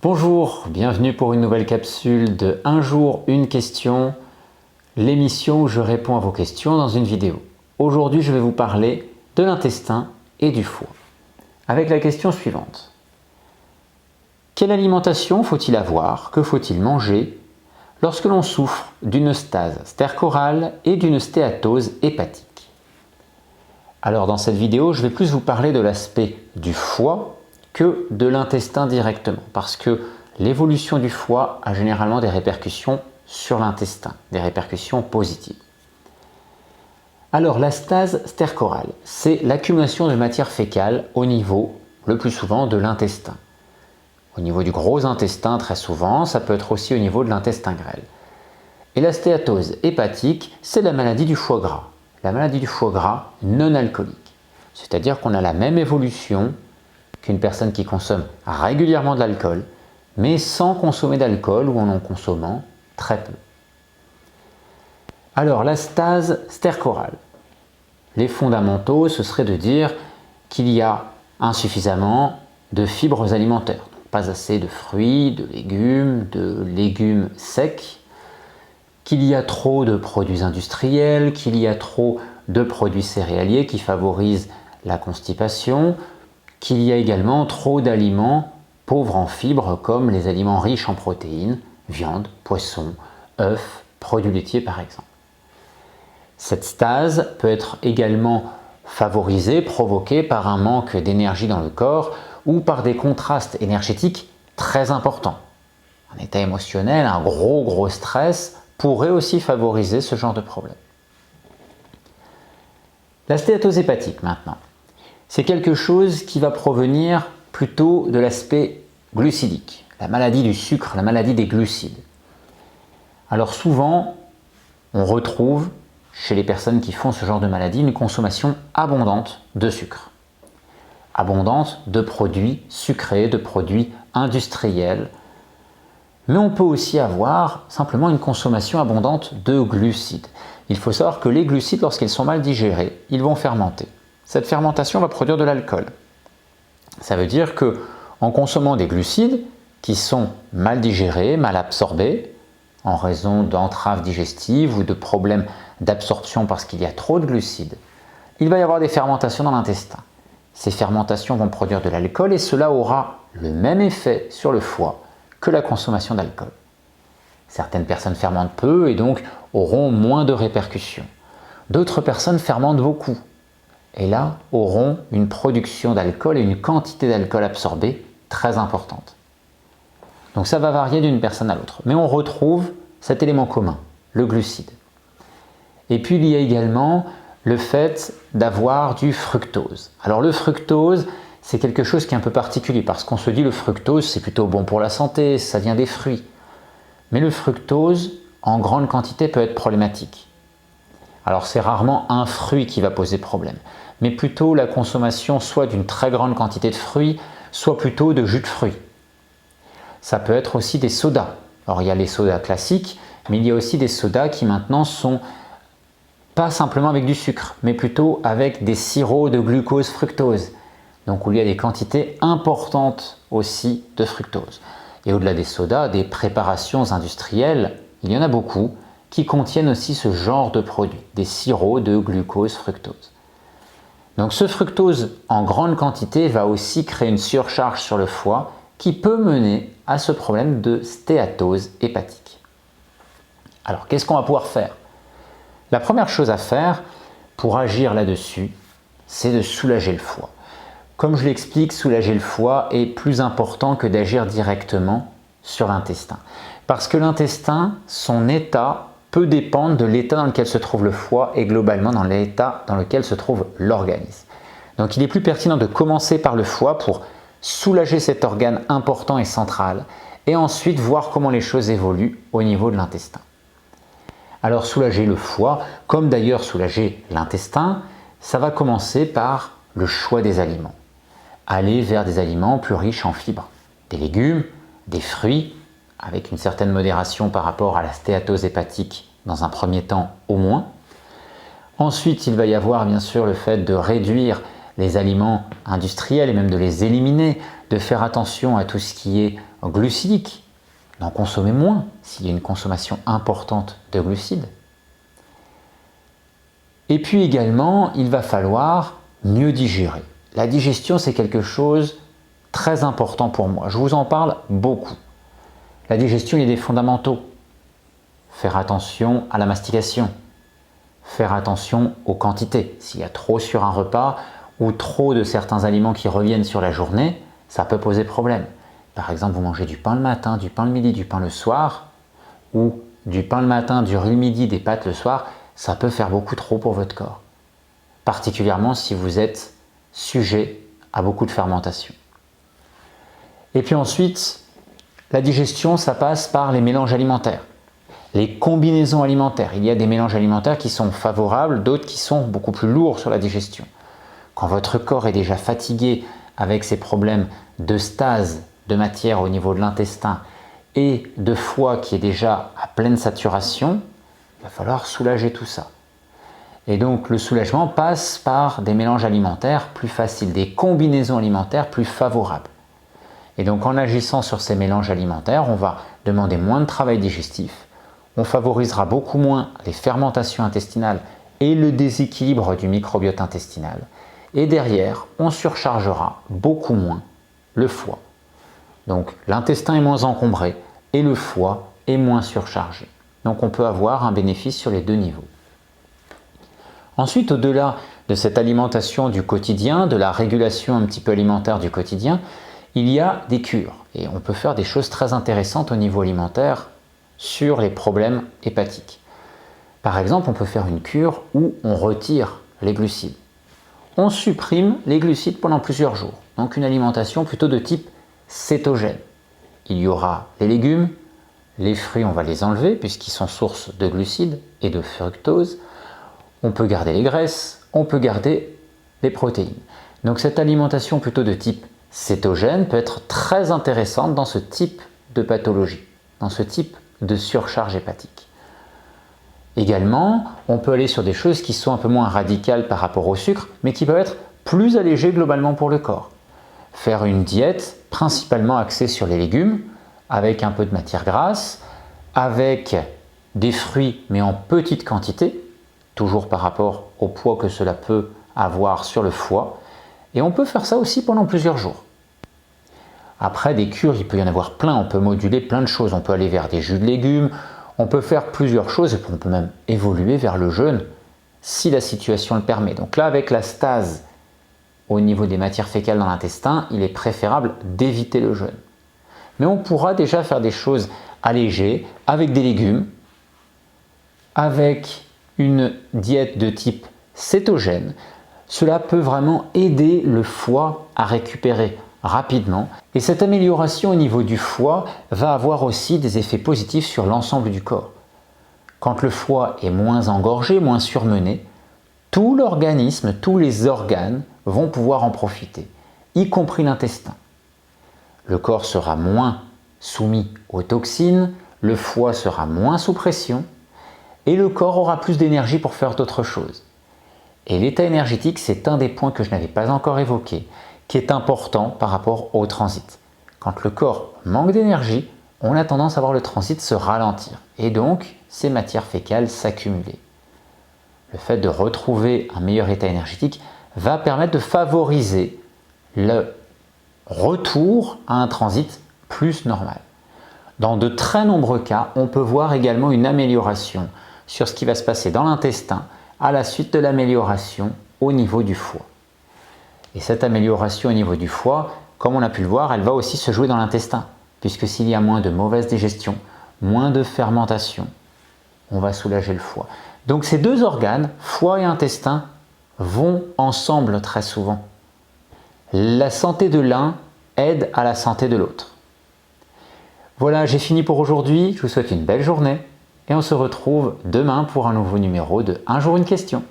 Bonjour, bienvenue pour une nouvelle capsule de Un jour, une question, l'émission où je réponds à vos questions dans une vidéo. Aujourd'hui, je vais vous parler de l'intestin et du foie, avec la question suivante. Quelle alimentation faut-il avoir, que faut-il manger lorsque l'on souffre d'une stase stercorale et d'une stéatose hépatique? Alors dans cette vidéo, je vais plus vous parler de l'aspect du foie que de l'intestin directement, parce que l'évolution du foie a généralement des répercussions sur l'intestin, des répercussions positives. Alors la stase stercorale, c'est l'accumulation de matière fécale au niveau, le plus souvent, de l'intestin. Au niveau du gros intestin, très souvent, ça peut être aussi au niveau de l'intestin grêle. Et la stéatose hépatique, c'est la maladie du foie gras. La maladie du foie gras non alcoolique. C'est-à-dire qu'on a la même évolution qu'une personne qui consomme régulièrement de l'alcool, mais sans consommer d'alcool ou en en consommant très peu. Alors la stase stercorale. Les fondamentaux, ce serait de dire qu'il y a insuffisamment de fibres alimentaires. Pas assez de fruits, de légumes secs, qu'il y a trop de produits industriels, qu'il y a trop de produits céréaliers qui favorisent la constipation, qu'il y a également trop d'aliments pauvres en fibres comme les aliments riches en protéines, viande, poisson, œufs, produits laitiers par exemple. Cette stase peut être également favorisée, provoquée par un manque d'énergie dans le corps ou par des contrastes énergétiques très importants. Un état émotionnel, un gros stress pourrait aussi favoriser ce genre de problème. La stéatose hépatique maintenant, c'est quelque chose qui va provenir plutôt de l'aspect glucidique, la maladie du sucre, la maladie des glucides. Alors souvent, on retrouve chez les personnes qui font ce genre de maladie une consommation abondante de sucre, abondante de produits sucrés, de produits industriels. Mais on peut aussi avoir simplement une consommation abondante de glucides. Il faut savoir que les glucides, lorsqu'ils sont mal digérés, ils vont fermenter. Cette fermentation va produire de l'alcool. Ça veut dire que en consommant des glucides qui sont mal digérés, mal absorbés, en raison d'entraves digestives ou de problèmes d'absorption parce qu'il y a trop de glucides, il va y avoir des fermentations dans l'intestin. Ces fermentations vont produire de l'alcool et cela aura le même effet sur le foie que la consommation d'alcool. Certaines personnes fermentent peu et donc auront moins de répercussions. D'autres personnes fermentent beaucoup et là auront une production d'alcool et une quantité d'alcool absorbée très importante. Donc ça va varier d'une personne à l'autre, mais on retrouve cet élément commun, le glucide. Et puis il y a également le fait d'avoir du fructose. Alors le fructose, c'est quelque chose qui est un peu particulier parce qu'on se dit le fructose c'est plutôt bon pour la santé, ça vient des fruits. Mais le fructose en grande quantité peut être problématique. Alors c'est rarement un fruit qui va poser problème, mais plutôt la consommation soit d'une très grande quantité de fruits, soit plutôt de jus de fruits. Ça peut être aussi des sodas. Alors il y a les sodas classiques, mais il y a aussi des sodas qui maintenant sont pas simplement avec du sucre, mais plutôt avec des sirops de glucose fructose. Donc où il y a des quantités importantes aussi de fructose. Et au-delà des sodas, des préparations industrielles, il y en a beaucoup qui contiennent aussi ce genre de produits, des sirops de glucose fructose. Donc ce fructose en grande quantité va aussi créer une surcharge sur le foie qui peut mener à ce problème de stéatose hépatique. Alors qu'est-ce qu'on va pouvoir faire? La première chose à faire pour agir là-dessus, c'est de soulager le foie. Comme je l'explique, soulager le foie est plus important que d'agir directement sur l'intestin. Parce que l'intestin, son état peut dépendre de l'état dans lequel se trouve le foie et globalement dans l'état dans lequel se trouve l'organisme. Donc il est plus pertinent de commencer par le foie pour soulager cet organe important et central et ensuite voir comment les choses évoluent au niveau de l'intestin. Alors soulager le foie, comme d'ailleurs soulager l'intestin, ça va commencer par le choix des aliments. Aller vers des aliments plus riches en fibres, des légumes, des fruits, avec une certaine modération par rapport à la stéatose hépatique dans un premier temps au moins. Ensuite, il va y avoir bien sûr le fait de réduire les aliments industriels et même de les éliminer, de faire attention à tout ce qui est glucidique, d'en consommer moins s'il y a une consommation importante de glucides. Et puis également, il va falloir mieux digérer. La digestion, c'est quelque chose de très important pour moi. Je vous en parle beaucoup. La digestion, il y a des fondamentaux. Faire attention à la mastication. Faire attention aux quantités. S'il y a trop sur un repas ou trop de certains aliments qui reviennent sur la journée, ça peut poser problème. Par exemple, vous mangez du pain le matin, du pain le midi, du pain le soir, ou du pain le matin, du riz le midi, des pâtes le soir, ça peut faire beaucoup trop pour votre corps. Particulièrement si vous êtes sujet à beaucoup de fermentation. Et puis ensuite, la digestion, ça passe par les mélanges alimentaires. Les combinaisons alimentaires. Il y a des mélanges alimentaires qui sont favorables, d'autres qui sont beaucoup plus lourds sur la digestion. Quand votre corps est déjà fatigué avec ses problèmes de stase de matière au niveau de l'intestin et de foie qui est déjà à pleine saturation, il va falloir soulager tout ça. Et donc le soulagement passe par des mélanges alimentaires plus faciles, des combinaisons alimentaires plus favorables. Et donc en agissant sur ces mélanges alimentaires, on va demander moins de travail digestif, on favorisera beaucoup moins les fermentations intestinales et le déséquilibre du microbiote intestinal. Et derrière, on surchargera beaucoup moins le foie. Donc l'intestin est moins encombré et le foie est moins surchargé. Donc on peut avoir un bénéfice sur les deux niveaux. Ensuite, au-delà de cette alimentation du quotidien, de la régulation un petit peu alimentaire du quotidien, il y a des cures. Et on peut faire des choses très intéressantes au niveau alimentaire sur les problèmes hépatiques. Par exemple, on peut faire une cure où on retire les glucides. On supprime les glucides pendant plusieurs jours. Donc une alimentation plutôt de type cétogène. Il y aura les légumes, les fruits, on va les enlever puisqu'ils sont source de glucides et de fructose. On peut garder les graisses, on peut garder les protéines. Donc cette alimentation plutôt de type cétogène peut être très intéressante dans ce type de pathologie, dans ce type de surcharge hépatique. Également, on peut aller sur des choses qui sont un peu moins radicales par rapport au sucre, mais qui peuvent être plus allégées globalement pour le corps. Faire une diète principalement axée sur les légumes, avec un peu de matière grasse, avec des fruits mais en petite quantité, toujours par rapport au poids que cela peut avoir sur le foie. Et on peut faire ça aussi pendant plusieurs jours. Après, des cures, il peut y en avoir plein, on peut moduler plein de choses. On peut aller vers des jus de légumes, on peut faire plusieurs choses et on peut même évoluer vers le jeûne si la situation le permet. Donc là, avec la stase au niveau des matières fécales dans l'intestin, il est préférable d'éviter le jeûne. Mais on pourra déjà faire des choses allégées avec des légumes, avec une diète de type cétogène. Cela peut vraiment aider le foie à récupérer rapidement. Et cette amélioration au niveau du foie va avoir aussi des effets positifs sur l'ensemble du corps. Quand le foie est moins engorgé, moins surmené, tout l'organisme, tous les organes vont pouvoir en profiter, y compris l'intestin. Le corps sera moins soumis aux toxines, le foie sera moins sous pression et le corps aura plus d'énergie pour faire d'autres choses. Et l'état énergétique, c'est un des points que je n'avais pas encore évoqué, qui est important par rapport au transit. Quand le corps manque d'énergie, on a tendance à voir le transit se ralentir et donc ces matières fécales s'accumuler. Le fait de retrouver un meilleur état énergétique va permettre de favoriser le retour à un transit plus normal. Dans de très nombreux cas, on peut voir également une amélioration sur ce qui va se passer dans l'intestin à la suite de l'amélioration au niveau du foie. Et cette amélioration au niveau du foie, comme on a pu le voir, elle va aussi se jouer dans l'intestin, puisque s'il y a moins de mauvaise digestion, moins de fermentation, on va soulager le foie. Donc ces deux organes, foie et intestin, vont ensemble très souvent. La santé de l'un aide à la santé de l'autre. Voilà, j'ai fini pour aujourd'hui. Je vous souhaite une belle journée et on se retrouve demain pour un nouveau numéro de Un jour une question.